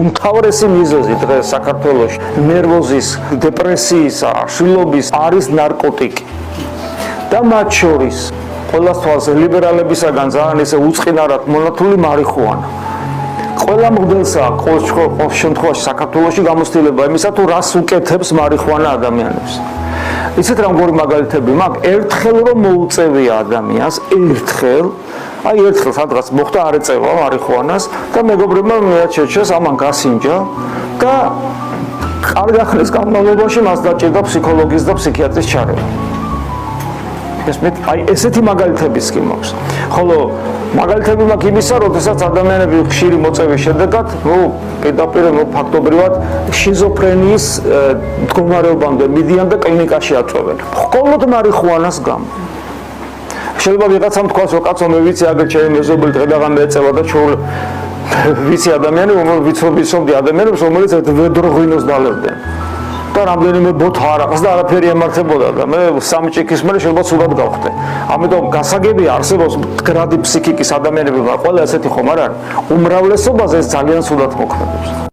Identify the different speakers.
Speaker 1: უმთავრესი მიზეზი დღეს საქართველოში ნერვოზის, დეპრესიისა, შვილობის არის ნარკოტიკი. და მათ შორის ყველას თვალს ლიბერალებისაგან ძალიან ისე უწყინარად მონათული მარიხუანა. ყველა მღვდელსა ყოველ შემთხვევაში საქართველოში გამოცდილება იმისა თუ რას უკეთებს მარიხუანა ადამიანებს. ისეთ რამგვარი მაგალითები მაქვს, ერთხელ რომ მოუწევია ადამიანს, ერთხელ სადღაც მოხდა არ ეწევა მარიხუანას და მეგობრებმა მიაჩერჩეს ამან გასინჯა და კარგი ხნის განმავლობაში მას დაჭირდა ფსიქოლოგის და ფსიქიატრის ჩარევა. ესეთი მაგალითებიც კი მაქვს. ხოლო მაგალითები მაქვს იმისა, როდესაც ადამიანები ხშირი მოწევის შედეგად, პირდაპირ ფაქტობრივად შიზოფრენიის მდგომარეობამდე მიდიან და კლინიკაში აწვევენ. მხოლოდ მარიხუანას გამო. შეიძლება ვიღაცამ თქვას, რომ კაცო მე ვიცი, აგერ ჩემი მეზობელი დღე-დღე მეეწევა და ჩულ ვიცი ადამიანი, ვიცნობი ადამიანებს, რომელიც ვედრო ღვინოს დალებდნენ. და რამდენიმე ბოთა არაყს და არაფერი ემართებოდა და მე სამი ჭიქის მერე შეიძლება სულად გავხდე. ამიტომ გასაგებია არსებობს მდგრადი ფსიქიკის ადამიანები, მაგრამ ყველა ესეთი ხომ არ არის. უმრავლესობაზე ეს ძალიან სულად მოქმედებს.